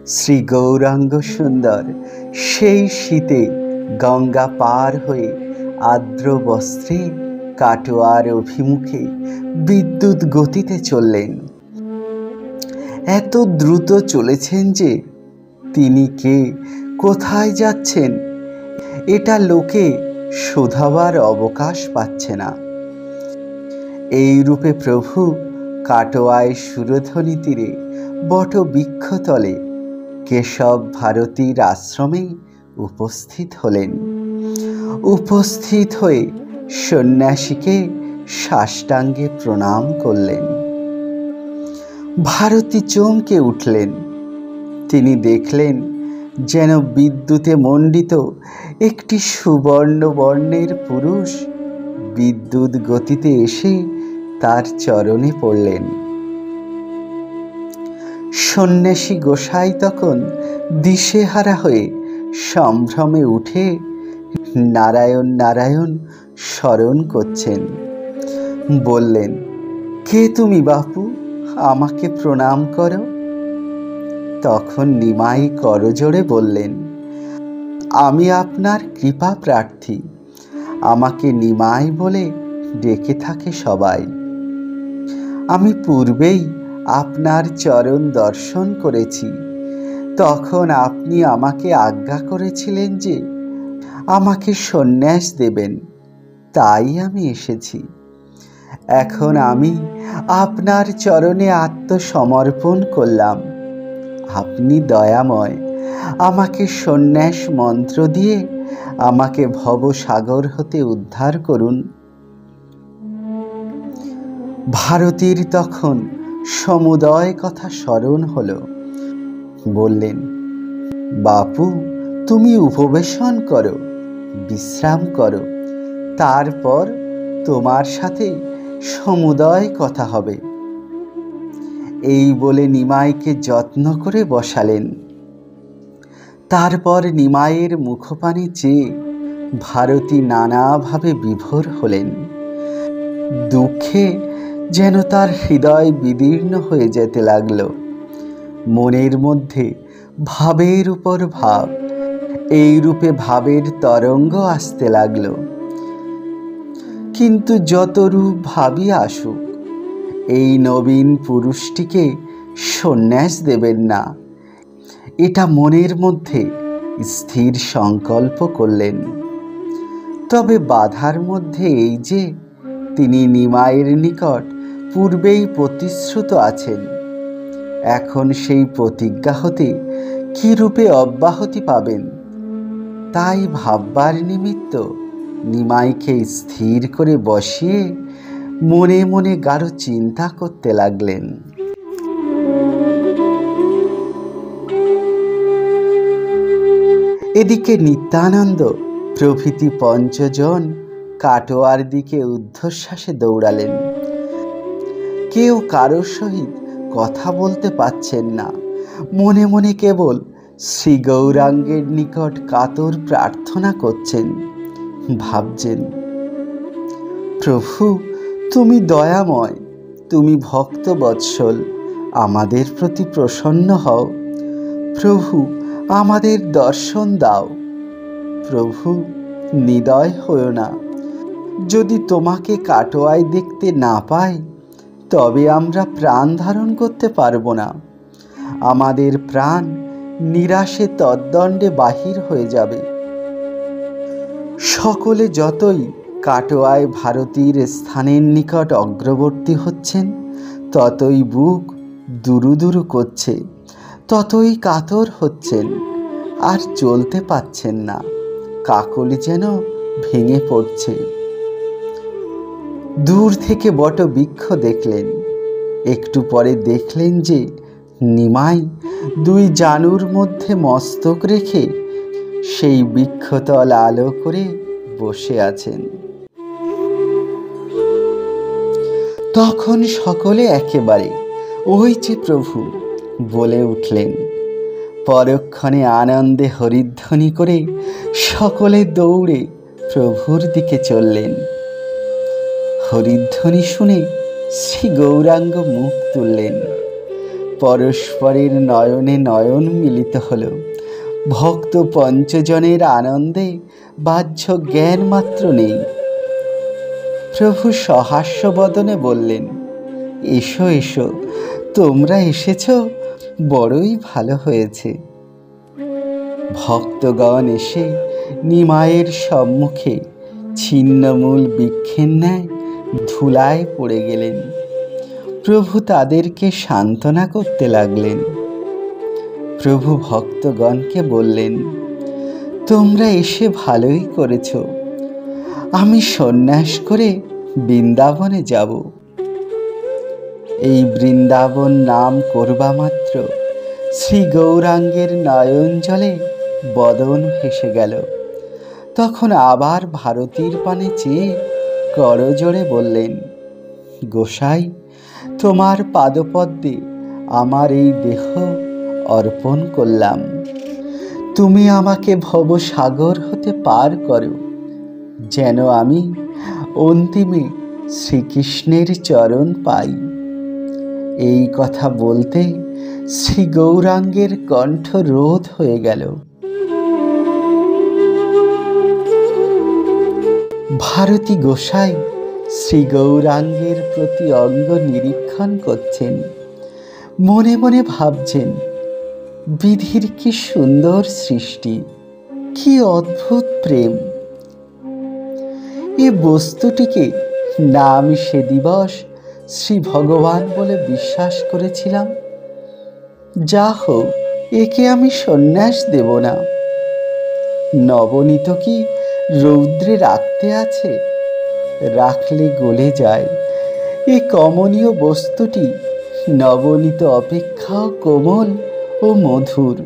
শ্রী গৌরাঙ্গ সুন্দর সেই শীতে গঙ্গা পার হয়ে আর্দ্র বস্ত্রে কাটোয়ার অভিমুখে বিদ্যুৎ গতিতে চললেন। এত দ্রুত চলেছেন যে তিনি কে, কোথায় যাচ্ছেন, এটা লোকে শোধাবার অবকাশ পাচ্ছে না। এই রূপে প্রভু কাটোয়ায় সুরধ্বনি তীরে বটবৃক্ষতলে কেশব ভারতীর আশ্রমে উপস্থিত হলেন। উপস্থিত হয়ে সন্ন্যাসীকে সাষ্টাঙ্গে প্রণাম করলেন। ভারতী চমকে উঠলেন। তিনি দেখলেন যেন বিদ্যুতে মণ্ডিত একটি সুবর্ণ বর্ণের পুরুষ বিদ্যুৎ গতিতে এসে তার চরণে পড়লেন। সন্ন্যাসী গোসাই তখন দিশেহারা হয়ে সম্ভ্রমে উঠে নারায়ণ নারায়ণ স্মরণ করছেন। বললেন, কে তুমি বাপু, আমাকে প্রণাম করো। তখন নিমাই করজোড়ে বললেন, আমি আপনার কৃপা প্রার্থী, আমাকে নিমাই বলে ডেকে থাকে সবাই। আমি পূর্বেই আপনার চরণ দর্শন করেছি। তখন আপনি আমাকে আজ্ঞা করেছিলেন যে আমাকে সন্ন্যাস দেবেন, তাই আমি এসেছি। এখন আমি আপনার চরণে আত্মসমর্পণ করলাম। আপনি দয়াময়, আমাকে সন্ন্যাস মন্ত্র দিয়ে আমাকে ভবসাগর হতে উদ্ধার করুন। ভারতীর তখন সমুদয় কথা স্মরণ হলো। বললেন, বাপু, তুমি উপবেশন করো, বিশ্রাম করো, তারপর তোমার সাথে সমুদয় কথা হবে। এই বলে নিমাইকে যত্ন করে বসালেন। তারপর নিমাইয়ের মুখপানে চেয়ে ভারতী নানাভাবে বিভোর হলেন। দুঃখে যেন তার হৃদয় বিদীর্ণ হয়ে যেতে লাগল। মনের মধ্যে ভাবের উপর ভাব, এই রূপে ভাবের তরঙ্গ আসতে লাগল। কিন্তু যত রূপ ভাবই আসুক, এই নবীন পুরুষটিকে সন্ন্যাস দেবেন না, এটা মনের মধ্যে স্থির সংকল্প করলেন। তবে বাধার মধ্যে এই যে তিনি নিমাইয়ের নিকট পূর্বেই প্রতিশ্রুত আছেন। এখন সেই প্রতিজ্ঞা হতে কি রূপে অব্যাহতি পাবেন, তাই ভাববার নিমিত্ত নিমাইকে স্থির করে বসিয়ে মনে মনে গাঢ় চিন্তা করতে লাগলেন। এদিকে নিত্যানন্দ প্রভৃতি পঞ্চজন কাটোয়ার দিকে ঊর্ধ্বশ্বাসে দৌড়ালেন। কেউ কারোর সহিত কথা বলতে পাচ্ছেন না, মনে মনে কেবল শ্রী গৌরাঙ্গের নিকট কাতর প্রার্থনা করছেন। ভাবছেন, প্রভু তুমি দয়াময়, তুমি ভক্ত বৎসল, আমাদের প্রতি প্রসন্ন হও। প্রভু আমাদের দর্শন দাও। প্রভু নিদয় হও না। যদি তোমাকে কাটোয়ায় দেখতে না পাই, তবে আমরা প্রাণ ধারণ করতে পারবো না। আমাদের প্রাণ নিরাশে তদ্দণ্ডে বাহির হয়ে যাবে। সকলে যতই কাটোয়ায় ভারতীর স্থানের নিকট অগ্রবর্তী হচ্ছেন, ততই বুক দুরু দুরু করছে, ততই কাতর হচ্ছেন, আর চলতে পাচ্ছেন না। কাকলি যেন ভেঙে পড়ছে। দূর থেকে বটবৃক্ষ দেখলেন। একটু পরে দেখলেন যে নিমাই দুই জানুর মধ্যে মস্তক রেখে সেই বৃক্ষতল আলো করে বসে আছেন। তখন সকলে একেবারে ওই যে প্রভু বলে উঠলেন। পরক্ষণে আনন্দে হরিধ্বনি করে সকলে দৌড়ে প্রভুর দিকে চললেন। হরিধ্বনি শুনে শ্রী গৌরাঙ্গ মুখ তুললেন। পরস্পরের নয়নে নয়ন মিলিত হলো। ভক্ত পঞ্চজনের আনন্দে বাহ্য জ্ঞান মাত্র নেই। প্রভু সহাস্যবদনে বললেন, এসো এসো, তোমরা এসেছ, বড়ই ভালো হয়েছে। ভক্তগণ এসে নিমাইয়ের সম্মুখে ছিন্নমূল বৃক্ষের ন্যায় ধুলায় পড়ে গেলেন। প্রভু তাদেরকে সান্ত্বনা করতে লাগলেন। প্রভু ভক্তগণকে বললেন, তোমরা এসে ভালোই করেছ। আমি সন্ন্যাস করে বৃন্দাবনে যাব। এই বৃন্দাবন নাম করবা মাত্র শ্রী গৌরাঙ্গের নয়ন জলে বদন ভেসে গেল। তখন আবার ভারতীর পানে চেয়ে করজোড়ে বললেন, গোসাই, তোমার পাদপদ্মে আমার এই দেহ অর্পণ করলাম। তুমি আমাকে ভবসাগর হতে পার করো, যেন আমি অন্তিমে শ্রীকৃষ্ণের চরণ পাই। এই কথা বলতে শ্রী গৌরাঙ্গের কণ্ঠ রোধ হয়ে গেল। ভারতী গোসাই শ্রী গৌরাঙ্গের প্রতি অঙ্গ নিরীক্ষণ করছেন। মনে মনে ভাবছেন, বিধির কি সুন্দর সৃষ্টি, কি অদ্ভুত প্রেম। এ বস্তুটিকে না আমি সে দিবস শ্রী ভগবান বলে বিশ্বাস করেছিলাম। যা হোক, একে আমি সন্ন্যাস দেব না। নবনীত কি রৌদ্রে রাখতে আছে? রাখলে গলে যায়। এই কমনীয় বস্তুটি নবনীত অপেক্ষাও কোমল ও মধুর।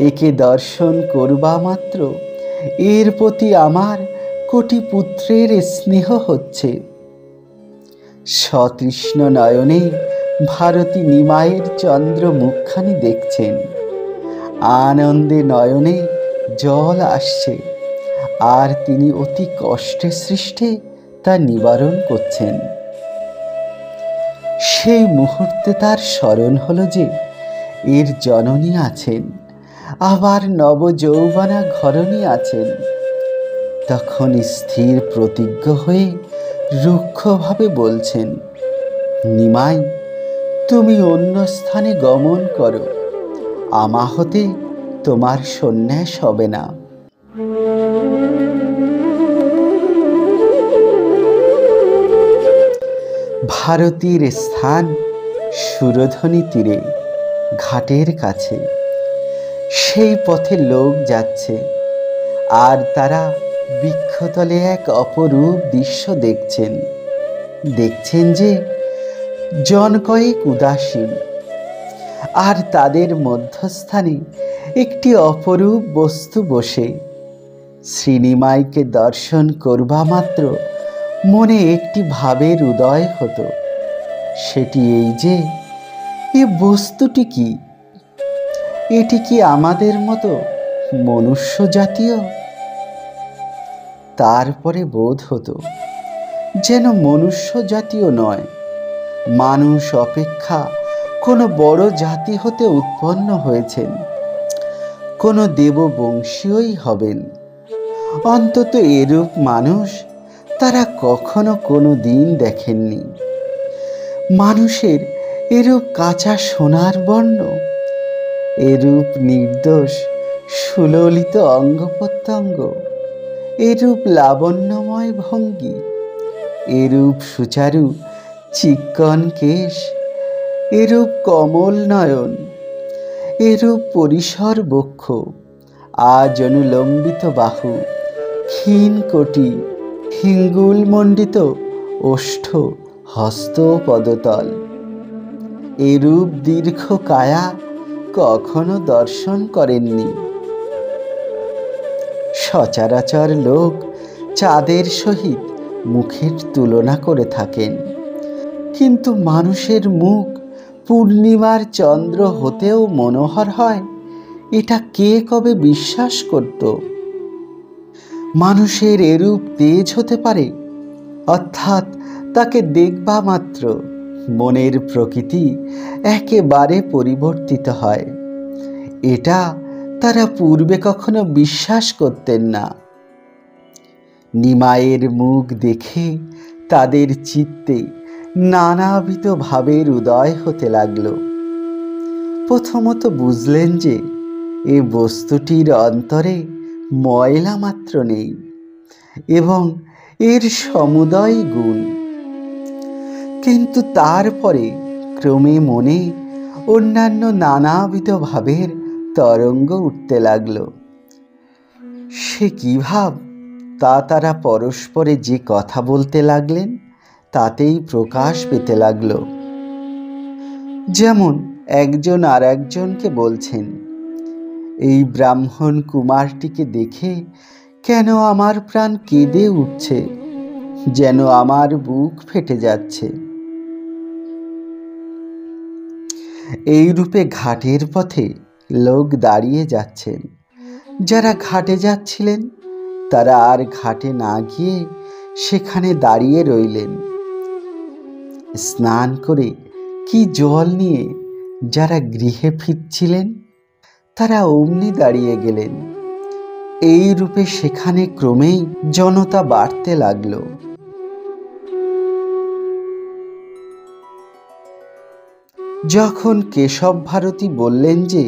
একে দর্শন করবা মাত্র এর প্রতি আমার কোটি পুত্রের স্নেহ হচ্ছে। সতৃষ্ণ নয়নে ভারতী নিমাইয়ের চন্দ্র মুখখানি দেখছেন। আনন্দে নয়নে জল আসছে, আর তিনি অতি কষ্টে সৃষ্টে তা নিবারণ করছেন। সেই মুহূর্তে তার স্মরণ হলো যে এর জননী আছেন, আবার নবযৌবনা ঘরণী আছেন। তখন স্থির প্রতিজ্ঞ হয়ে রুক্ষভাবে বলছেন, নিমাই, তুমি অন্য স্থানে গমন করো, আমা হতে তোমার সন্ন্যাস হবে না। ভারতীর স্থান সুরধনী তীরে, ঘাটের কাছে। সেই পথে লোক যাচ্ছে, আর তারা বৃক্ষতলে এক অপরূপ দৃশ্য দেখছেন। দেখছেন যে জন কয়েক উদাসীন, আর তাদের মধ্যস্থানে একটি অপরূপ বস্তু বসে। শ্রীনিমাইকে দর্শন করবা মাত্র মনে একটি ভাবের উদয় হতো। সেটি এই যে, এ বস্তুটি কি? এটি কি আমাদের মতো মনুষ্য জাতীয়? তারপরে বোধ হতো যেন মনুষ্য জাতীয় নয়, মানুষ অপেক্ষা কোনো বড় জাতি হতে উৎপন্ন হয়েছেন, কোনো দেববংশীয়ই হবেন। অন্তত এরূপ মানুষ তারা কখনো কোনো দিন দেখেননি। মানুষের এরূপ কাঁচা সোনার বর্ণ, এরূপ নির্দোষ সুললিত অঙ্গ প্রত্যঙ্গ, এরূপ লাবণ্যময় ভঙ্গি, এরূপ সুচারু চিক্কণ কেশ, এরূপ কমল নয়ন, এরূপ পরিসর বক্ষ, আজ অনুলম্বিত বাহু, ক্ষীণ কোটি, হিঙ্গুল মণ্ডিত ওষ্ঠ, হস্ত পদতল, এরূপ দীর্ঘ কায়া কখনো দর্শন করেননি। সচরাচর লোক চাঁদের সহিত মুখের তুলনা করে থাকেন, কিন্তু মানুষের মুখ পূর্ণিমার চন্দ্র হতেও মনোহর হয়, এটা কে কবে বিশ্বাস করত? মানুষের এরূপ তেজ হতে পারে, অর্থাৎ তাকে দেখবা মাত্র মনের প্রকৃতি একেবারে পরিবর্তিত হয়। এটা তারা পূর্বে কখনো বিশ্বাস করতেন না। নিমাইয়ের মুখ দেখে তাদের চিত্তে নানাবিধ ভাবের উদয় হতে লাগল। প্রথমত বুঝলেন যে এ বস্তুটির অন্তরে ময়লা মাত্র নেই এবং এর সমুদয় গুণ। কিন্তু তারপরে ক্রমে মনে অন্যান্য নানাবিধ ভাবের তরঙ্গ উঠতে লাগল। সে কি ভাব তা তারা পরস্পরে যে কথা বলতে লাগলেন তাতেই প্রকাশ পেতে লাগল। যেমন একজন আর একজনকে বলছেন, এই ব্রাহ্মণ কুমারটিকে দেখে কেন আমার প্রাণ কেঁদে উঠছে, যেন আমার বুক ফেটে যাচ্ছে। এই রূপে ঘাটের পথে লোক দাঁড়িয়ে যাচ্ছেন। যারা ঘাটে যাচ্ছিলেন তারা আর ঘাটে না গিয়ে সেখানে দাঁড়িয়ে রইলেন। স্নান করে কি জল নিয়ে যারা গৃহে ফিরছিলেন তারা অমনি দাঁড়িয়ে গেলেন। এই রূপে সেখানে ক্রমেই জনতা বাড়তে লাগল। যখন কেশব ভারতী বললেন যে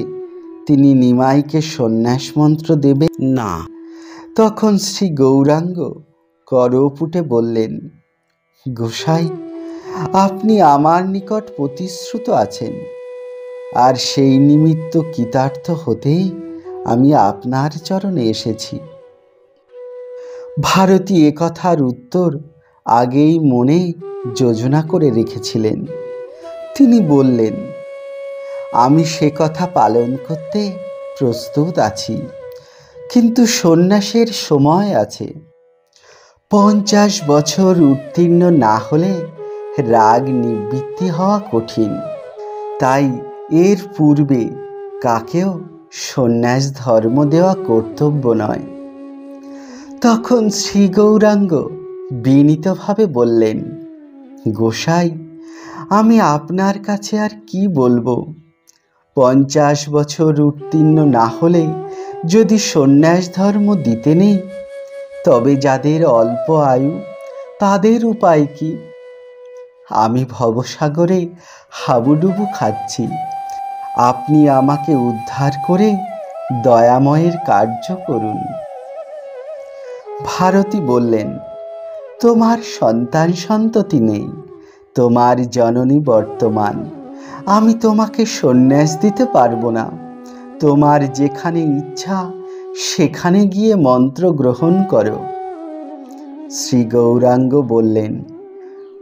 তিনি নিমাইকে সন্ন্যাস মন্ত্র দেবেন না, তখন শ্রী গৌরাঙ্গ করপুটে বললেন, গোসাই, আপনি আমার নিকট প্রতিশ্রুত আছেন, আর সেই নিমিত্ত কৃতার্থ হতেই আমি আপনার চরণে এসেছি। ভারতী এ কথার উত্তর আগেই মনে যোজনা করে রেখেছিলেন। তিনি বললেন, আমি সে কথা পালন করতে প্রস্তুত আছি, কিন্তু সন্ন্যাসের সময় আছে। 50 বছর উত্তীর্ণ না হলে রাগ নিবৃত্তি হওয়া কঠিন। তাই এর পূর্বে কাকেও সন্ন্যাস ধর্ম দেওয়া কর্তব্য নয়। তখন শ্রী গৌরাঙ্গ বিনীতভাবে বললেন, গোসাই, আমি আপনার কাছে আর কি বলবো? 50 বছর উত্তীর্ণ না হলে যদি সন্ন্যাস ধর্ম দিতে নেই, তবে যাদের অল্প আয়ু তাদের উপায় কি? আমি ভবসাগরে হাবুডুবু খাচ্ছি। আপনি আমাকে উদ্ধার করে দয়াময়ের কার্য করুন। ভারতী বললেন, তোমার সন্তান সন্ততি নেই, তোমার জননী বর্তমান, আমি তোমাকে সন্ন্যাস দিতে পারবো না। তোমার যেখানে ইচ্ছা সেখানে গিয়ে মন্ত্র গ্রহণ করো। শ্রী গৌরাঙ্গ বললেন,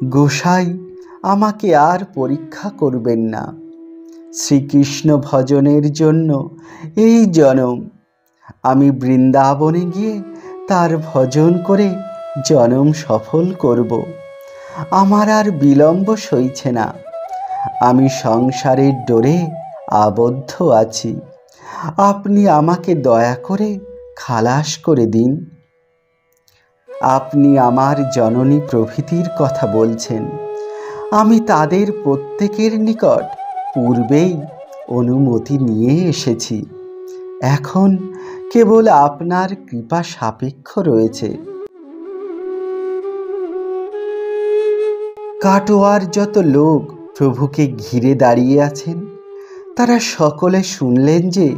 গোসাই, আমাকে আর পরীক্ষা করবেন না। শ্রীকৃষ্ণ ভজনের জন্য এই জনম, আমি বৃন্দাবনে গিয়ে তার ভজন করে জনম সফল করব। আমার আর বিলম্ব সইছে না। আমি সংসারের ডোরে আবদ্ধ আছি। আপনি আমাকে দয়া করে খালাস করে দিন। আপনি আমার জননী প্রভৃতির কথা বলছেন। আমি তাদের প্রত্যেকের নিকট পূর্বেই অনুমতি নিয়ে এসেছি। এখন কেবল আপনার কৃপা সাপেক্ষ রয়েছে। কাটোয়ার যত লোক প্রভুকে ঘিরে দাঁড়িয়ে আছেন তারা সকলে শুনলেন যে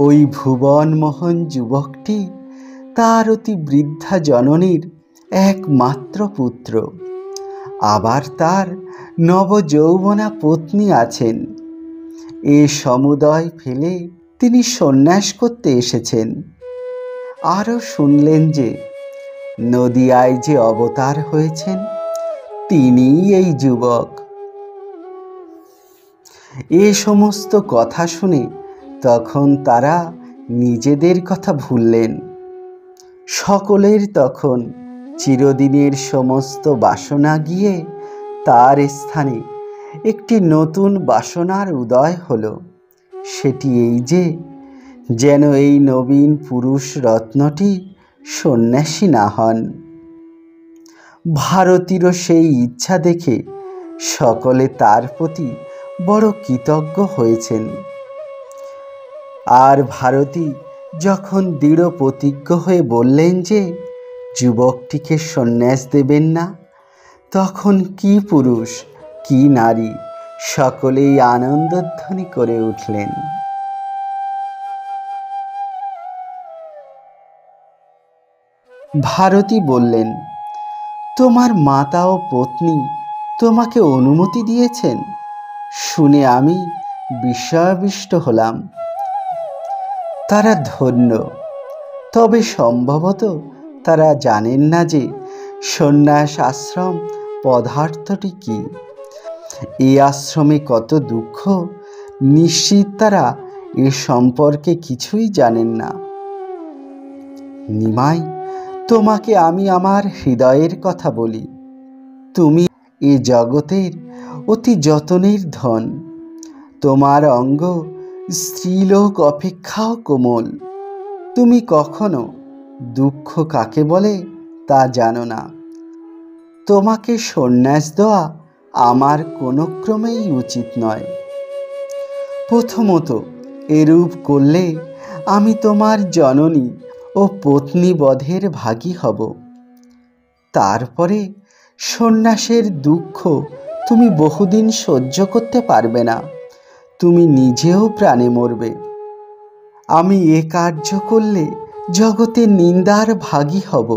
ওই ভুবনমোহন যুবকটি তার অতি বৃদ্ধা জননীর একমাত্র পুত্র। আবার তার নবযৌবনা পত্নী আছেন। এ সমুদয় ফেলে তিনি সন্ন্যাস করতে এসেছেন। আরও শুনলেন যে নদিয়ায় যে অবতার হয়েছেন তিনিই এই যুবক। এ সমস্ত কথা শুনে তখন তারা নিজেদের কথা ভুললেন। সকলের তখন চিরদিনের সমস্ত বাসনা গিয়ে তার স্থানে একটি নতুন বাসনার উদয় হলো। সেটি এই যে যেন এই নবীন পুরুষ রত্নটি সন্ন্যাসী না হন। ভারতীরও সেই ইচ্ছা দেখে সকলে তার প্রতি বড় কৃতজ্ঞ হয়েছেন। আর ভারতী যখন দৃঢ় প্রতিজ্ঞ হয়ে বললেন যে যুবকটিকে সন্ন্যাস দেবেন না, তখন কি পুরুষ কি নারী সকলেই আনন্দধ্বনি করে উঠলেন। ভারতী বললেন, তোমার মাতা ও পত্নী তোমাকে অনুমতি দিয়েছেন? শুনে আমি বিস্ময়াবিষ্ট হলাম। তারা ধন্য, তবে সম্ভবত তারা জানেন না যে সন্ন্যাস আশ্রম পদার্থটি কি, এই আশ্রমে কত দুঃখ, নিশ্চিত তারা এ সম্পর্কে কিছুই জানেন না। নিমাই, তোমাকে আমি আমার হৃদয়ের কথা বলি। তুমি এ জগতের অতি যতনের ধন। তোমার অঙ্গ স্ত্রীলোক অপেক্ষাও কোমল। তুমি কখনো দুঃখ কাকে বলে তা জানো না। তোমাকে সন্ন্যাস দেওয়া আমার কোনো ক্রমেই উচিত নয়। প্রথমত, এরূপ করলে আমি তোমার জননী ও পত্নী বধের ভাগী হব। তারপরে সন্ন্যাসের দুঃখ তুমি বহুদিন সহ্য করতে পারবে না, তুমি নিজেও প্রাণে মরবে। আমি এ কার্য করলে জগতে নিন্দার ভাগী হব,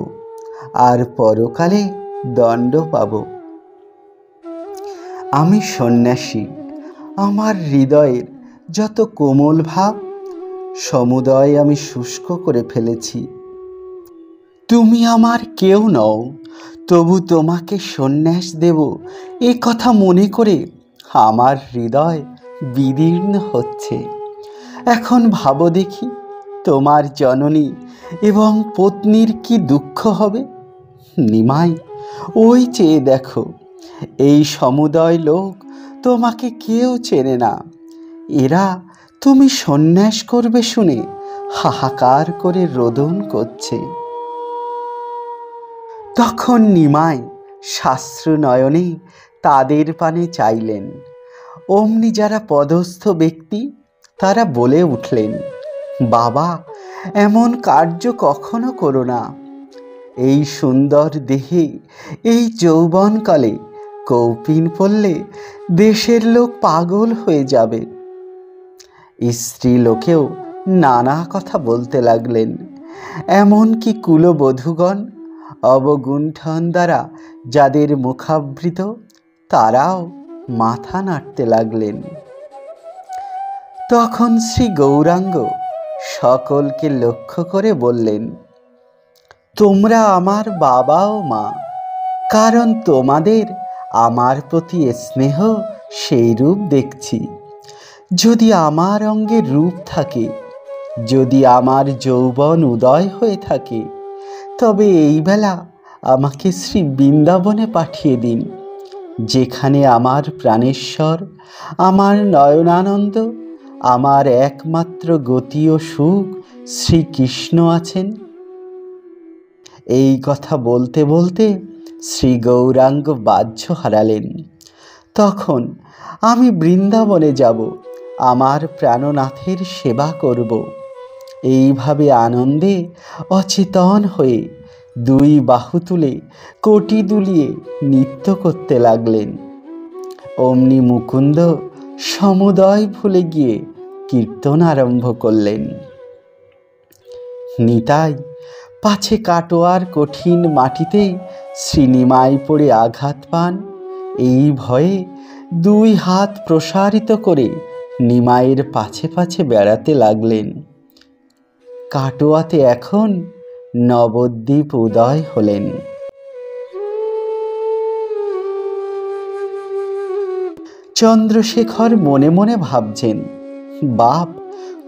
আর পরকালে দণ্ড পাব। আমি সন্ন্যাসী, আমার হৃদয়ের যত কোমল ভাব সমুদয় আমি শুষ্ক করে ফেলেছি। তুমি আমার কেউ নও, তবু তোমাকে সন্ন্যাস দেব এ কথা মনে করে আমার হৃদয় বিদীর্ণ হচ্ছে। এখন ভাবো দেখি, তোমার জননী এবং পত্নীর কি দুঃখ হবে। নিমাই, ওই চেয়ে দেখো, এই সমুদয় লোক তোমাকে কেউ চেনে না। এরা তুমি সন্ন্যাস করবে শুনে হাহাকার করে রোদন করছে। তখন নিমাই সাশ্রু নয়নে তাদের পানে চাইলেন। অমনি যারা পদস্থ ব্যক্তি তারা বলে উঠলেন, বাবা, এমন কার্য কখনো করো না। এই সুন্দর দেহে এই যৌবনকালে কৌপিন পড়লে দেশের লোক পাগল হয়ে যাবে। স্ত্রী লোকেও নানা কথা বলতে লাগলেন। এমনকি কুলবধূগণ অবগুণ্ঠন দ্বারা যাদের মুখাবৃত, তারাও মাথা নাড়তে লাগলেন। তখন শ্রী গৌরাঙ্গ সকলকে লক্ষ্য করে বললেন, তোমরা আমার বাবা ও মা, কারণ তোমাদের আমার প্রতি স্নেহ সেই রূপ দেখছি। যদি আমার অঙ্গে রূপ থাকে, যদি আমার যৌবন উদয় হয়ে থাকে, তবে এই বেলা আমাকে শ্রী বৃন্দাবনে পাঠিয়ে দিন, যেখানে আমার প্রাণেশ্বর, আমার নয়নানন্দ, আমার একমাত্র গতি ও সুখ শ্রীকৃষ্ণ আছেন। এই কথা বলতে বলতে শ্রী গৌরাঙ্গ বাহ্য হারালেন। তখন আমি বৃন্দাবনে যাব, আমার প্রাণনাথের সেবা করব। এইভাবে আনন্দে অচেতন হয়ে দুই বাহু তুলে কোটি দুলিয়ে নৃত্য করতে লাগলেন। অমনি মুকুন্দ সমুদয় ভুলে গিয়ে কীর্তন আরম্ভ করলেন। নিতাই, পাছে কাটোয়ার কঠিন মাটিতে শ্রীনিমাই পড়ে আঘাত পান, এই ভয়ে দুই হাত প্রসারিত করে নিমাইয়ের পাছে পাছে বেড়াতে লাগলেন। কাটোয়াতে এখন নবদ্বীপ উদয় হলেন। চন্দ্রশেখর মনে মনে ভাবছেন, বাপ,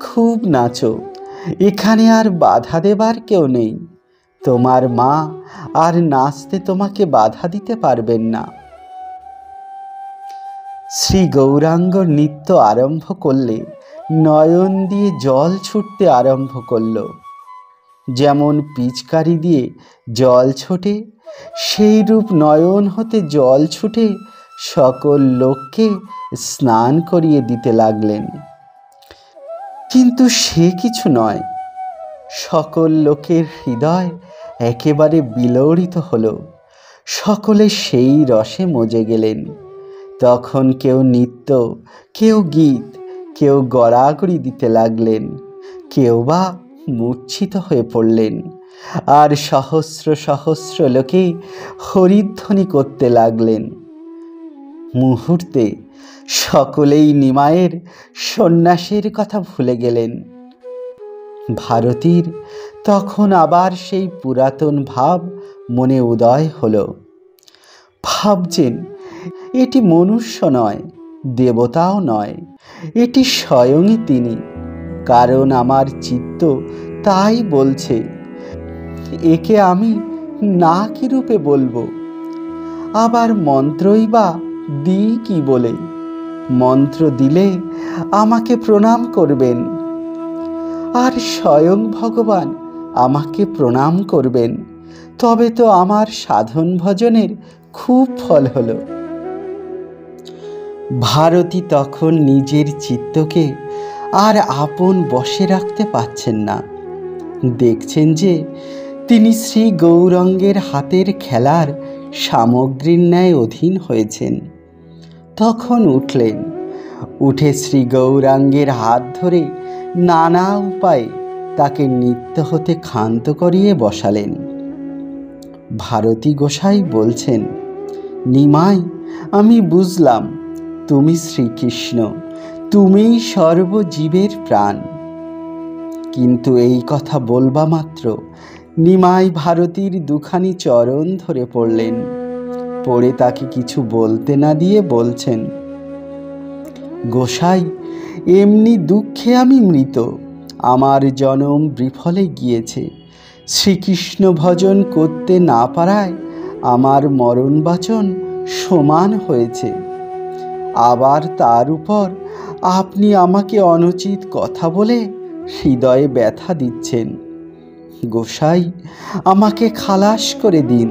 খুব নাচো, এখানে আর বাধা দেবার কেউ নেই। তোমার মা আর নাচতে তোমাকে বাধা দিতে পারবেন না। শ্রী গৌরাঙ্গ নৃত্য আরম্ভ করলে নয়ন দিয়ে জল ছুটতে আরম্ভ করল। যেমন পিচকারি দিয়ে জল ছোটে, সেই রূপ নয়ন হতে জল ছুটে সকল লোককে স্নান করিয়ে দিতে লাগলেন। কিন্তু সে কিছু নয়, সকল লোকের হৃদয় একেবারে বিলড়িত হলো। সকলে সেই রসে মজে গেলেন। তখন কেউ নৃত্য, কেউ গীত, কেউ গড়াগড়ি দিতে লাগলেন, কেউ বা মূর্ছিত হয়ে পড়লেন। আর সহস্র সহস্র লোকে হরিধ্বনি করতে লাগলেন। মুহূর্তে সকলেই নিমাইয়ের সন্ন্যাসের কথা ভুলে গেলেন। ভারতীর তখন আবার সেই পুরাতন ভাব মনে উদয় হলো। ভাবছেন, এটি মনুষ্য নয়, দেবতাও নয়, এটি স্বয়ংই তিনি। কারণ আমার চিত্ত তাই বলছে। একে আমি না কি রূপে বলবো? আবার মন্ত্রই বা দিই কি বলে? মন্ত্র দিলে আমাকে প্রণাম করবেন, আর স্বয়ং ভগবান আমাকে প্রণাম করবেন। তবে তো আমার সাধন ভজনের খুব ফল হলো। ভারতী তখন নিজের চিত্তকে আর আপন বশে রাখতে পারছেন না। দেখছেন যে তিনি শ্রী গৌরাঙ্গের হাতের খেলার সামগ্রীর ন্যায় অধীন হয়েছেন। তখন উঠলেন, উঠে শ্রী গৌরাঙ্গের হাত ধরে নানা উপায়ে তাকে নৃত্য হতে ক্ষান্ত করিয়ে বসালেন। ভারতী গোসাই বলছেন, নিমাই, আমি বুঝলাম তুমি শ্রীকৃষ্ণ, তুমিই সর্বজীবের প্রাণ। কিন্তু এই কথা বলবা মাত্র নিমাই ভারতীর দুখানি চরণ ধরে পড়লেন। পড়ে তাকে কিছু বলতে না দিয়ে বলছেন, গোসাই, এমনি দুঃখে আমি মৃত, আমার জনম বিফলে গিয়েছে। শ্রীকৃষ্ণ ভজন করতে না পারায় আমার মরণ বাচন সমান হয়েছে। আবার তার উপর আপনি আমাকে অনুচিত কথা বলে হৃদয়ে ব্যথা দিচ্ছেন। গোসাই, আমাকে খালাস করে দিন,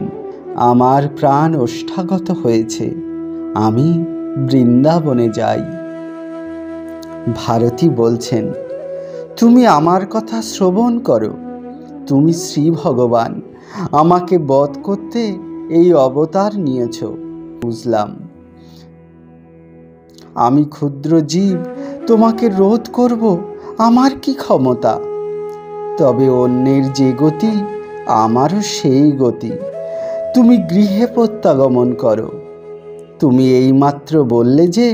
আমার প্রাণ ওষ্ঠাগত হয়েছে, আমি বৃন্দাবনে যাই। ভারতী বলছেন, তুমি আমার কথা শ্রবণ করো, তুমি শ্রী ভগবান, আমাকে বধ করতে এই অবতার নিয়েছ, বুঝলাম। আমি ক্ষুদ্র জীব, তোমাকে রোধ করব আমার কি ক্ষমতা? তবে অন্যের যে গতি, আমারও সেই গতি। তুমি গৃহে প্রত্যাগমন করো। তুমি এইমাত্র বললে যে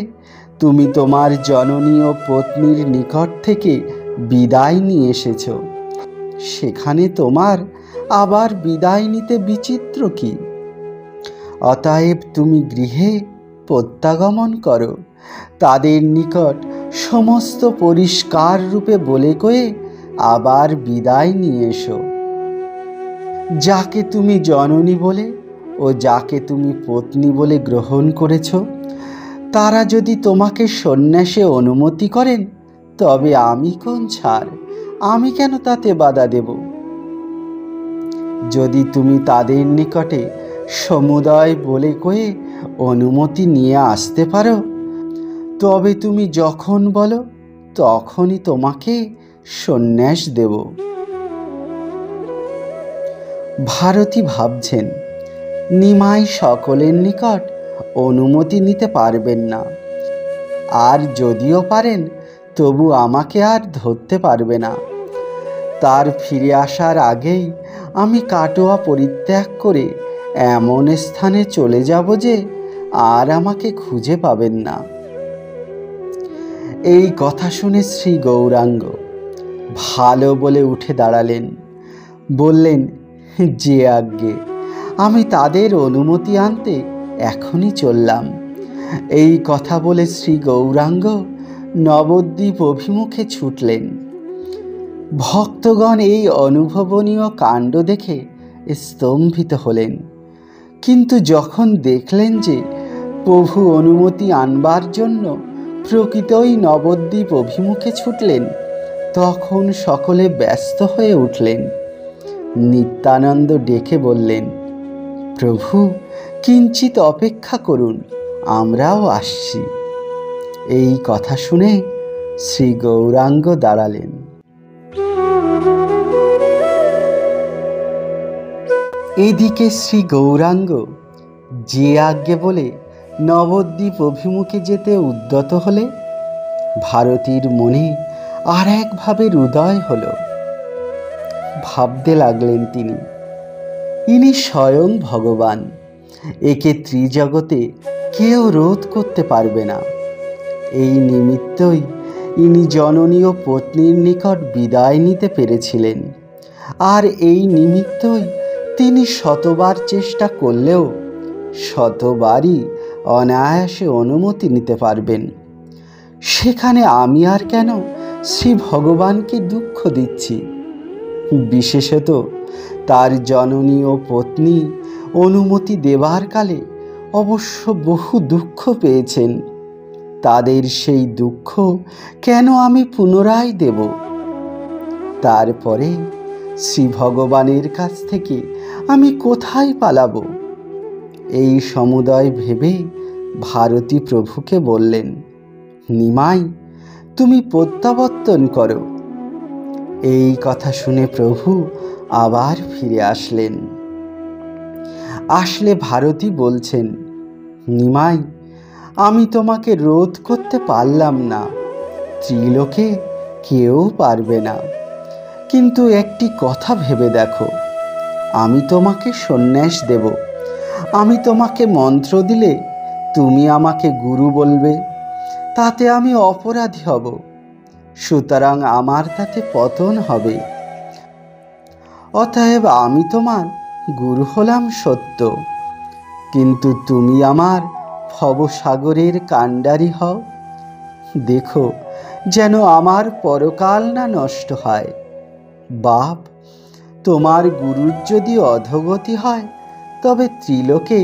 তুমি তোমার জননী ও পত্নীর নিকট থেকে বিদায় নিয়ে এসেছ। সেখানে তোমার আবার বিদায় নিতে বিচিত্র কি? অতএব তুমি গৃহে প্রত্যাগমন করো, তাদের নিকট সমস্ত পরিষ্কার রূপে বলে কয়ে আবার বিদায় নিয়ে এসো। যাকে তুমি জননী বলে ও যাকে তুমি পত্নী বলে গ্রহণ করেছ, তারা যদি তোমাকে সন্ন্যাসে অনুমতি করেন, তবে আমি কোন ছাড়, আমি কেন তাতে বাধা দেব? যদি তুমি তাদের নিকটে সমুদয় বলে কয়ে অনুমতি নিয়ে আসতে পারো, তবে তুমি যখন বলো তখনই তোমাকে সন্ন্যাস দেব। ভারতী ভাবছেন, নিমাই সকলের নিকট অনুমতি নিতে পারবেন না, আর যদিও পারেন তবু আমাকে আর ধরতে পারবে না। তার ফিরে আসার আগেই আমি কাটোয়া পরিত্যাগ করে এমন স্থানে চলে যাব যে আর আমাকে খুঁজে পাবেন না। এই কথা শুনে শ্রী গৌরাঙ্গ ভালো বলে উঠে দাঁড়ালেন। বললেন, যে আজ্ঞে, আমি তাদের অনুমতি আনতে এখনই চললাম। এই কথা বলে শ্রী গৌরাঙ্গ নবদ্বীপ অভিমুখে ছুটলেন। ভক্তগণ এই অনুভবনীয় কাণ্ড দেখে স্তম্ভিত হলেন। কিন্তু যখন দেখলেন যে প্রভু অনুমতি আনবার জন্য প্রকৃতই নবদ্বীপ অভিমুখে ছুটলেন, তখন সকলে ব্যস্ত হয়ে উঠলেন। নিত্যানন্দ ডেকে বললেন, প্রভু, কিঞ্চিত অপেক্ষা করুন, আমরাও আসছি। এই কথা শুনে শ্রী গৌরাঙ্গ দাঁড়ালেন। এদিকে শ্রী গৌরাঙ্গ যে আজ্ঞে বলে নবদ্বীপ অভিমুখে যেতে উদ্যত হলে ভারতীর মনে আর একভাবে হৃদয় হলো। ভাবতে লাগলেন তিনি, ইনি স্বয়ং ভগবান, একে ত্রিজগতে কেউ রোধ করতে পারবে না। এই নিমিত্তই ইনি জননী ও পত্নীর নিকট বিদায় নিতে পেরেছিলেন, আর এই নিমিত্তই তিনি শতবার চেষ্টা করলেও শতবারই অনায়াসে অনুমতি নিতে পারবেন। সেখানে আমি আর কেন শ্রী ভগবানকে দুঃখ দিচ্ছি? বিশেষত তার জননী ও পত্নী অনুমতি দেবার কালে অবশ্য বহু দুঃখ পেয়েছেন। তাদের সেই দুঃখ কেন আমি পুনরায় দেব? তারপরে শ্রী ভগবানের কাছ থেকে আমি কোথায় পালাবো? এই সমুদয় ভেবে ভারতী প্রভুকে বললেন, নিমাই, তুমি প্রত্যাবর্তন করো। এই কথা শুনে প্রভু আবার ফিরে আসলেন। আসলে ভারতী বলছেন, নিমাই, আমি তোমাকে রোধ করতে পারলাম না, ত্রিলোকে কেউ পারবে না। কিন্তু একটি কথা ভেবে দেখো, আমি তোমাকে সন্ন্যাস দেব। আমি তোমাকে মন্ত্র দিলে তুমি আমাকে গুরু বলবে, তাতে আমি অপরাধী হব, সুতরাং আমার তাতে পতন হবে। অতএব আমি তোমার গুরু হলাম সত্য, কিন্তু তুমি আমার ভবসাগরের কাণ্ডারি হও। দেখো যেন আমার পরকাল না নষ্ট হয়। বাপ, তোমার গুরুর যদি অধোগতি হয় তবে ত্রিলোকে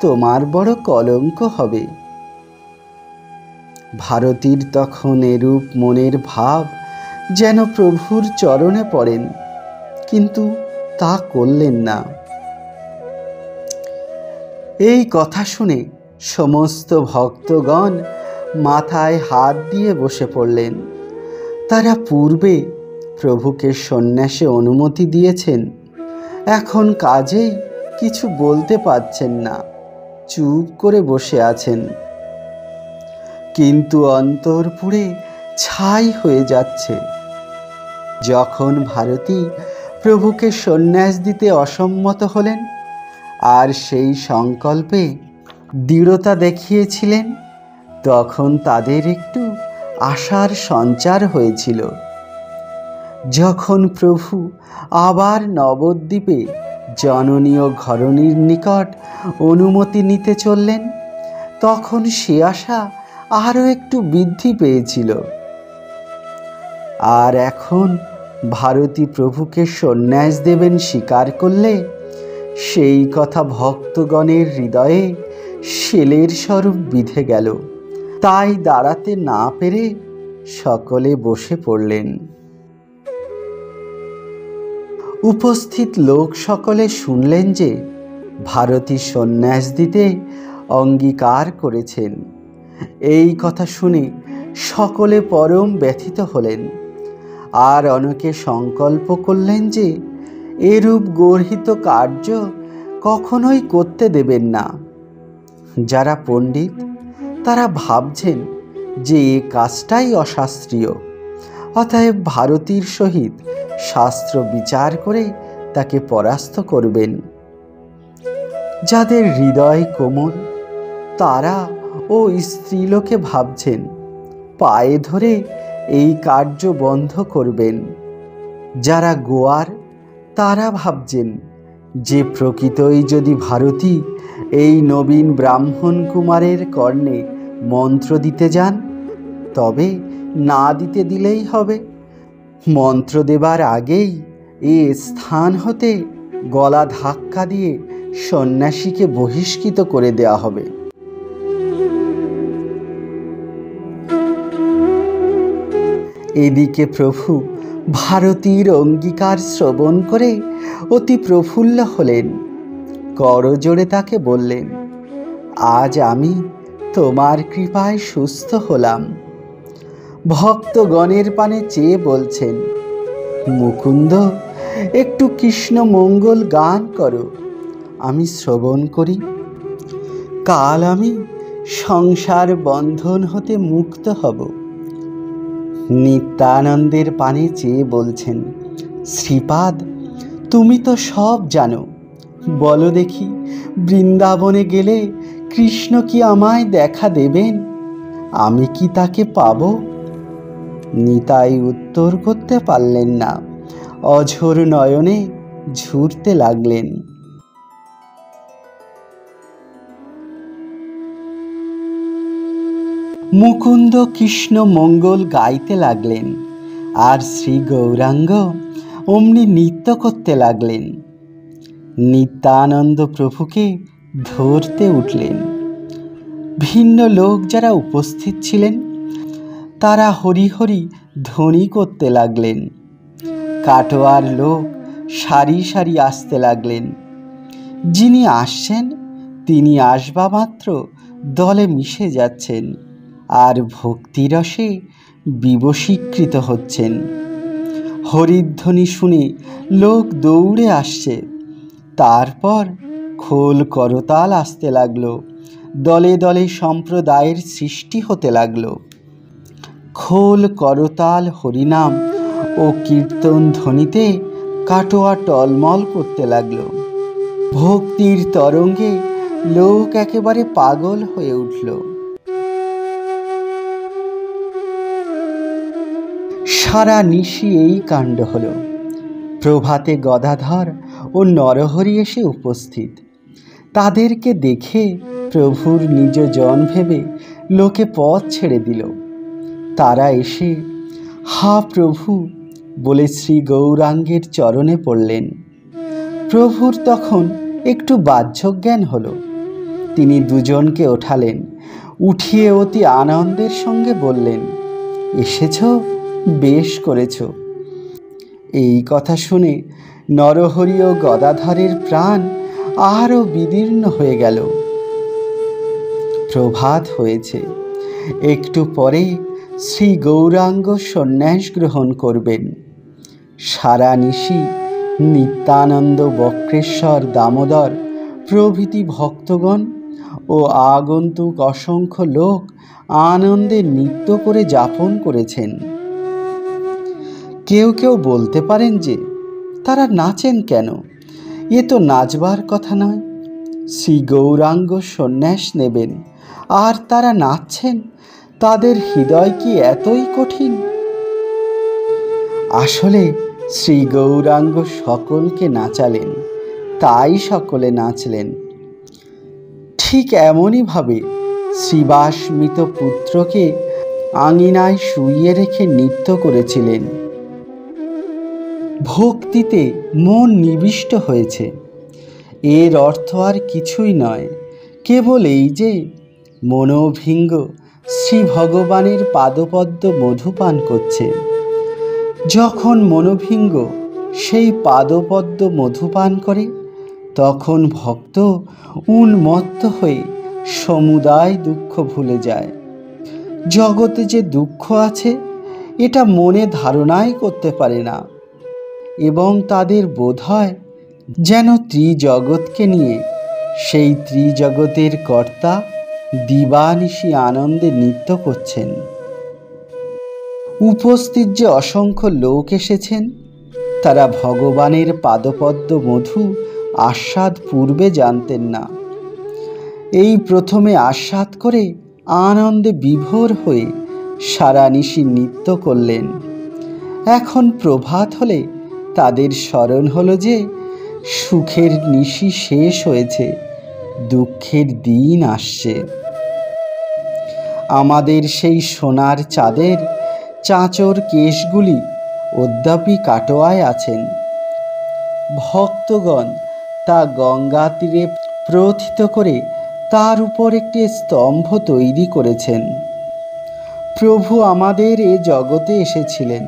তোমার বড় কলঙ্ক হবে। ভারতীর তখন এরূপ মনের ভাব যেন প্রভুর চরণে পড়েন, কিন্তু তা করলেন না। এই কথা শুনে সমস্ত ভক্তগণ মাথায় হাত দিয়ে বসে পড়লেন। তারা পূর্বে প্রভুকে সন্ন্যাসে অনুমতি দিয়েছেন, এখন কাজেই কিছু বলতে পারছেন না, চুপ করে বসে আছেন। কিন্তু অন্তর পুড়ে ছাই হয়ে যাচ্ছে। যখন ভারতী প্রভুকে সন্ন্যাস দিতে অসম্মত হলেন আর সেই সংকল্পে দৃঢ়তা দেখিয়েছিলেন, তখন তাদের একটু আশার সঞ্চার হয়েছিল। যখন প্রভু আবার নবদ্বীপে জননী ও ঘরণীর নিকট অনুমতি নিতে চললেন, তখন সে আশা আরও একটু বৃদ্ধি পেয়েছিল। আর এখন ভারতী প্রভুকে সন্ন্যাস দেবেন স্বীকার করলে সেই কথা ভক্তগণের হৃদয়ে শেলের স্বরূপ বিঁধে গেল। তাই দাঁড়াতে না পেরে সকলে বসে পড়লেন। উপস্থিত লোক সকলে শুনলেন যে ভারতী সন্ন্যাস দিতে অঙ্গীকার করেছেন। এই কথা শুনে সকলে পরম ব্যথিত হলেন, আর অনেকে সংকল্প করলেন যে এরূপ গর্হিত কার্য কখনোই করতে দেবেন না। যারা পণ্ডিত তারা ভাবছেন যে এ কাজটাই অশাস্ত্রীয়, অতএব ভারতীর সহিত শাস্ত্র বিচার করে তাকে পরাস্ত করবেন। যাদের হৃদয় কোমল তারা ও স্ত্রীলোকে ভাবছেন পায়ে ধরে এই কার্য বন্ধ করবেন। যারা গোয়ার তারা ভাবছেন যে প্রকৃতই যদি ভারতী এই নবীন ব্রাহ্মণ কুমারের কর্ণে মন্ত্র দিতে যান তবে না দিতে দিলেই হবে। মন্ত্র দেবার আগেই এ স্থান হতে গলা ধাক্কা দিয়ে সন্ন্যাসীকে বহিষ্কৃত করে দেওয়া হবে। এদিকে প্রভু ভারতীর অঙ্গীকার শ্রবণ করে অতি প্রফুল্ল হলেন। করজোড়ে তাকে বললেন, আজ আমি তোমার কৃপায় সুস্থ হলাম। ভক্তগণের পানে চেয়ে বলছেন, মুকুন্দ, একটু কৃষ্ণ মঙ্গল গান করো, আমি শ্রবণ করি। কাল আমি সংসার বন্ধন হতে মুক্ত হব। নিত্যানন্দের পানে চেয়ে বলছেন, শ্রীপাদ, তুমি তো সব জানো, বলো দেখি, বৃন্দাবনে গেলে কৃষ্ণ কি আমায় দেখা দেবেন? আমি কি তাকে পাব? নিতাই উত্তর করতে পারলেন না, অঝোর নয়নে ঝুরতে লাগলেন। মুকুন্দ কৃষ্ণ মঙ্গল গাইতে লাগলেন, আর শ্রী গৌরাঙ্গ অমনি নৃত্য করতে লাগলেন। নিত্যানন্দ প্রভুকে ধরতে উঠলেন। ভিন্ন লোক যারা উপস্থিত ছিলেন তারা হরি হরি ধ্বনি করতে লাগলেন। কাটোয়ার লোক সারি সারি আসতে লাগলেন। যিনি আসছেন তিনি আসবা মাত্র দলে মিশে যাচ্ছেন আর ভক্তিরসে বিবশীকৃত হচ্ছেন। হরিধ্বনি শুনে লোক দৌড়ে আসছে। তারপর খোল করতাল আসতে লাগলো। দলে দলে সম্প্রদায়ের সৃষ্টি হতে লাগলো। খোল করতাল হরিনাম ও কীর্তন ধ্বনিতে কাটোয়া টলমল করতে লাগলো। ভক্তির তরঙ্গে লোক একেবারে পাগল হয়ে উঠল। সারা নিশি এই কাণ্ড হলো। প্রভাতে গদাধর ও নরহরি এসে উপস্থিত। তাদেরকে দেখে প্রভুর নিজ জন ভেবে লোকে পথ ছেড়ে দিল। তারা এসে হা প্রভু বলে শ্রী গৌরাঙ্গের চরণে পড়লেন। প্রভুর তখন একটু বাহ্যজ্ঞান হলো। তিনি দুজনকে ওঠালেন। উঠিয়ে অতি আনন্দের সঙ্গে বললেন, এসেছ, বেশ করেছ। এই কথা শুনে নরহরি ও গদাধরের প্রাণ আরও বিদীর্ণ হয়ে গেল। প্রভাত হয়েছে। একটু পরে শ্রী গৌরাঙ্গ সন্ন্যাস গ্রহণ করবেন। সারা নিশি নিত্যানন্দ, বক্রেশ্বর, দামোদর প্রভৃতি ভক্তগণ ও আগন্তুক অসংখ্য লোক আনন্দে নৃত্য করে যাপন করেছেন। কেউ কেউ বলতে পারেন যে তারা নাচেন কেন? এ তো নাচবার কথা নয়। শ্রী গৌরাঙ্গ সন্ন্যাস নেবেন আর তারা নাচছেন, তাদের হৃদয় কি এতই কঠিন? আসলে শ্রী গৌরাঙ্গ সকলকে নাচালেন, তাই সকলে নাচলেন। ঠিক এমনইভাবে শ্রীবাসমৃত পুত্রকে আঙিনায় শুইয়ে রেখে নৃত্য করেছিলেন। ভক্তিতে মন নিবিষ্ট হয়েছে, এর অর্থ আর কিছুই নয়, কেবল এই যে মনোভিঙ্গ শ্রী ভগবানের পাদপদ্ম মধুপান করছে। যখন মনোভিঙ্গ সেই পাদপদ্ম মধুপান করে তখন ভক্ত উন্মত্ত হয়ে সমুদায় দুঃখ ভুলে যায়। জগতে যে দুঃখ আছে এটা মনে ধারণাই করতে পারে না, এবং তাদের বোধ হয় যেন ত্রিজগৎকে নিয়ে সেই ত্রিজগতের কর্তা দিবানিশি আনন্দে নৃত্য করছেন। উপস্থিত যে অসংখ্য লোক এসেছেন তারা ভগবানের পাদপদ্ম মধু আস্বাদ পূর্বে জানতেন না। এই প্রথমে আস্বাদ করে আনন্দে বিভোর হয়ে সারা নিশি নৃত্য করলেন। এখন প্রভাত হলে তাদের স্মরণ হলো যে সুখের নিশি শেষ হয়েছে, দুঃখের দিন আসছে। আমাদের সেই সোনার চাঁদের চাঁচর কেশগুলি অদ্যাপি কাটোয়ায় আছেন। ভক্তগণ তা গঙ্গা তীরে প্রথিত করে তার উপর একটি স্তম্ভ তৈরি করেছেন। প্রভু আমাদের এ জগতে এসেছিলেন,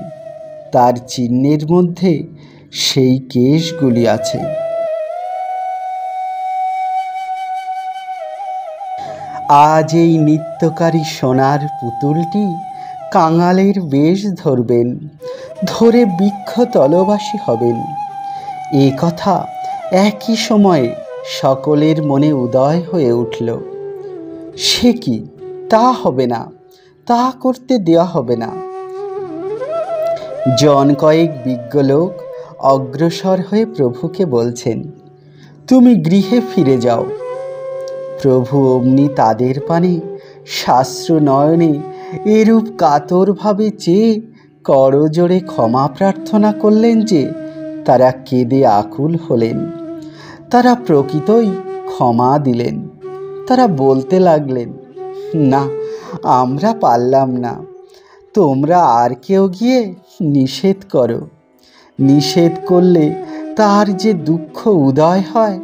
তার চিহ্নের মধ্যে সেই কেশগুলি আছে। আজ এই নিত্যকারী সোনার পুতুলটি কাঙালের বেশ ধরবেন, ধরে বৃক্ষ তলবাসী হবেন। এ কথা একই সময়ে সকলের মনে উদয় হয়ে উঠল। সে কি, তা হবে না, তা করতে দেওয়া হবে না। জন কয়েক বিজ্ঞ লোক অগ্রসর হয়ে প্রভুকে বলছেন, তুমি গৃহে ফিরে যাও। প্রভু অমনি তাদের পানে শাস্ত্র নয়নে এরূপ কাতরভাবে চেয়ে করজোড়ে ক্ষমা প্রার্থনা করলেন যে তারা কেঁদে আকুল হলেন। তারা প্রকৃতই ক্ষমা দিলেন। তারা বলতে লাগলেন, না, আমরা পারলাম না, তোমরা আর কেউ গিয়ে নিষেধ করো। নিষেধ করলে তার যে দুঃখ উদয় হয়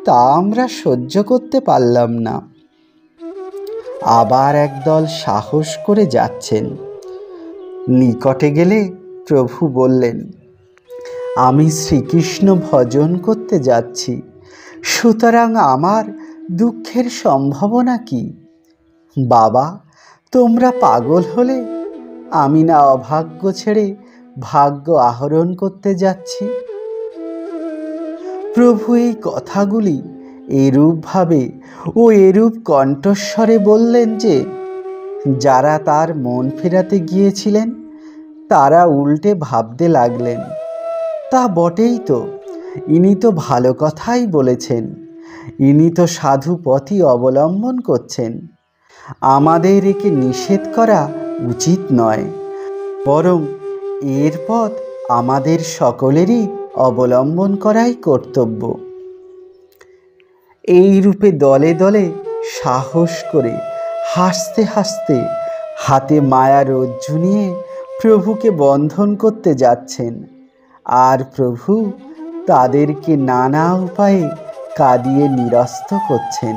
তা আমরা সহ্য করতে পারলাম না। আবার একদল সাহস করে যাচ্ছেন। নিকটে গেলে প্রভু বললেন, আমি শ্রীকৃষ্ণ ভজন করতে যাচ্ছি, সুতরাং আমার দুঃখের সম্ভাবনা কি? বাবা, তোমরা পাগল হলে আমি না অভাগ্য ছেড়ে ভাগ্য আহরণ করতে যাচ্ছি? প্রভু এই কথাগুলি এরূপভাবে ও এরূপ কণ্ঠস্বরে বললেন যে যারা তার মন ফেরাতে গিয়েছিলেন তারা উল্টে ভাবতে লাগলেন, তা বটেই তো, ইনি তো ভালো কথাই বলেছেন, ইনি তো সাধু পথই অবলম্বন করছেন। আমাদের একে নিষেধ করা উচিত নয়, বরং এর পথ আমাদের সকলেরই অবলম্বন করাই কর্তব্য। এই রূপে দলে দলে সাহস করে হাসতে হাসতে হাতে মায়া রজ্জু নিয়ে প্রভুকে বন্ধন করতে যাচ্ছেন, আর প্রভু তাদেরকে নানা উপায়ে কাঁদিয়ে নিরস্ত করছেন।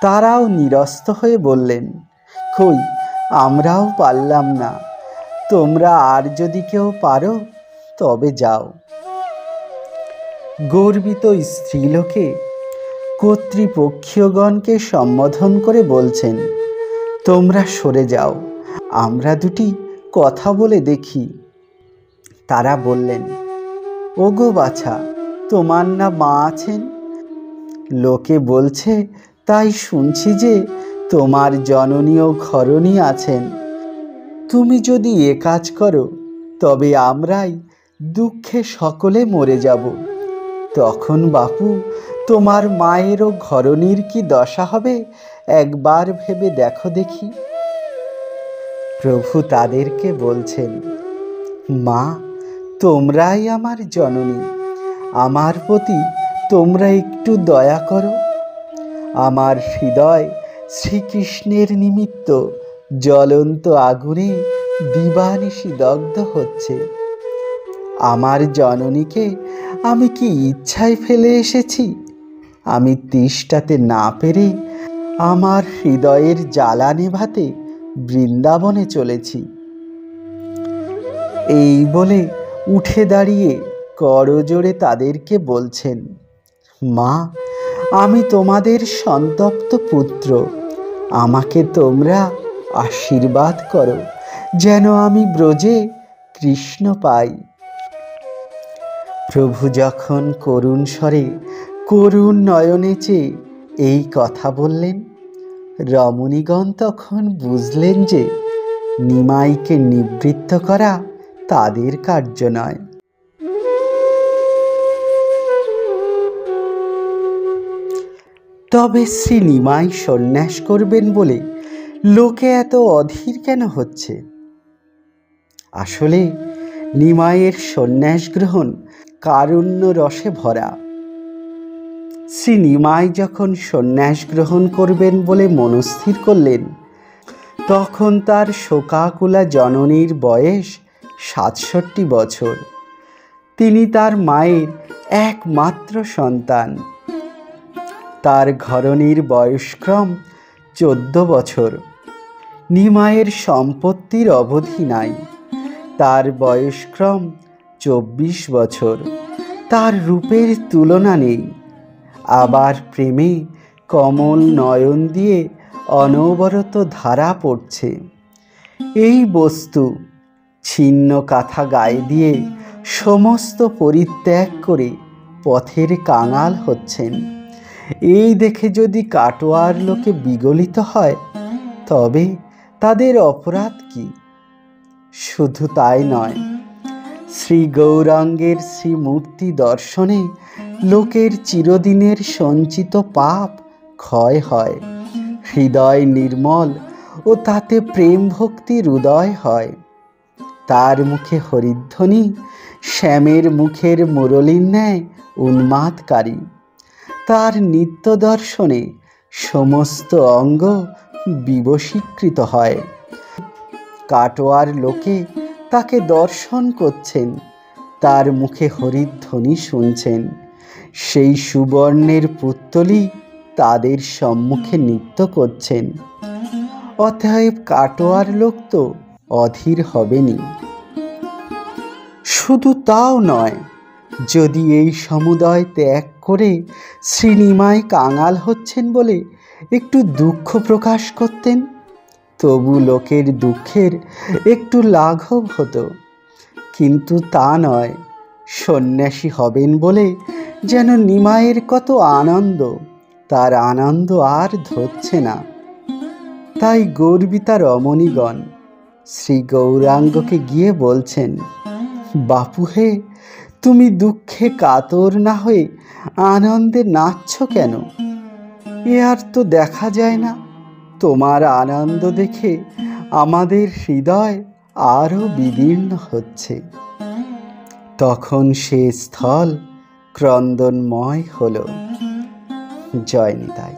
তারাও নিরস্ত হয়ে বললেন, কই, আমরাও পারলাম না, তোমরা আর যদি কেউ পারো তবে যাও। গর্বিত স্ত্রীলোকে কর্তৃপক্ষীয়গণকে সম্বোধন করে বলছেন, তোমরা সরে যাও, আমরা দুটি কথা বলে দেখি। তারা বললেন, ওগো বাছা, তোমার না মা আছেন? লোকে বলছে তাই শুনছি যে তোমার জননী ও ঘরণী আছেন। তুমি যদি এ কাজ করো তবে আমরাই দুঃখে সকলে মরে যাব। তখন বাপু, তোমার মায়ের ও ঘরণীর কি দশা হবে একবার ভেবে দেখো দেখি। প্রভু তাদেরকে বলছেন, মা, তোমরাই আমার জননী, আমার প্রতি তোমরা একটু দয়া করো। আমার হৃদয় শ্রীকৃষ্ণের নিমিত্ত জ্বলন্ত আগুনে দিবানিশি দগ্ধ হচ্ছে। আমার জননীকে আমি কি ইচ্ছায় ফেলে এসেছি? আমি তিষ্ঠাতে না পেরে আমার হৃদয়ের জ্বালা নেভাতে বৃন্দাবনে চলেছি। এই বলে উঠে দাঁড়িয়ে করজোড়ে তাদেরকে বলছেন, মা, আমি তোমাদের সন্তপ্ত পুত্র, আমাকে তোমরা আশীর্বাদ করো যেন আমি ব্রজে কৃষ্ণ পাই। প্রভু যখন করুণ স্বরে করুণ নয়নে চেয়ে এই কথা বললেন, রমণীগণ তখন বুঝলেন যে নিমাইকে নিবৃত্ত করা তাদের কার্য নয়। তবে শ্রী নিমাই সন্ন্যাস করবেন বলে লোকে এত অধীর কেন হচ্ছে? আসলে নিমাইয়ের সন্ন্যাস গ্রহণ কারুণ্য রসে ভরা। শ্রী নিমাই যখন সন্ন্যাস গ্রহণ করবেন বলে মনস্থির করলেন, তখন তার শোকাকুলা জননীর বয়স ৬৭ বছর। তিনি তার মায়ের একমাত্র সন্তান। তার ঘরণীর বয়সক্রম ১৪ বছর। নিমাইয়ের সম্পত্তির অবধি নাই। তার বয়সক্রম ২৪ বছর। তার রূপের তুলনা নেই। আবার প্রেমে কমল নয়ন দিয়ে অনবরত ধারা পড়ছে। এই বস্তু ছিন্ন কাঁথা গায়ে দিয়ে সমস্ত পরিত্যাগ করে পথের কাঙাল হচ্ছেন। এই দেখে যদি কাটোয়ার লোকে বিগলিত হয়, তবে তাদের অপরাধ কি? শুধু তাই নয়, শ্রী গৌরাঙ্গের শ্রীমূর্তি দর্শনে লোকের চিরদিনের সঞ্চিত পাপ ক্ষয় হয়, হৃদয় নির্মল ও তাতে প্রেম ভক্তির উদয় হয়। তার মুখে হরিধ্বনি শ্যামের মুখের মুরলীর ন্যায় উন্মাদকারী। তার নিত্য দর্শনে সমস্ত অঙ্গ বিবশীকৃত হয়। কাটোয়ার লোকে তাকে দর্শন করছেন, তার মুখে হরিধ্বনি শুনছেন। সেই সুবর্ণের পুত্তলি তাদের সম্মুখে নৃত্য করছেন। অতএব কাটোয়ার লোক তো অধীর হবেনি। শুধু তাও নয়, যদি এই সমুদয় ত্যাগ করে শ্রীনিমাই কাঙাল হচ্ছেন বলে একটু দুঃখ প্রকাশ করতেন, তবু লোকের দুঃখের একটু লাঘব হতো। কিন্তু তা নয়, সন্ন্যাসী হবেন বলে যেন নিমাইয়ের কত আনন্দ, তার আনন্দ আর ধরছে না। তাই গর্বিতা রমণীগণ শ্রী গৌরাঙ্গকে গিয়ে বলছেন, বাপু হে, তুমি দুঃখে কাতর না হয়ে আনন্দে নাচছ কেন? এ আর তো দেখা যায় না। তোমার আনন্দ দেখে আমাদের হৃদয় আরও বিদীর্ণ হচ্ছে। তখন সে স্থল ক্রন্দনময় হল। জয় নিতাই।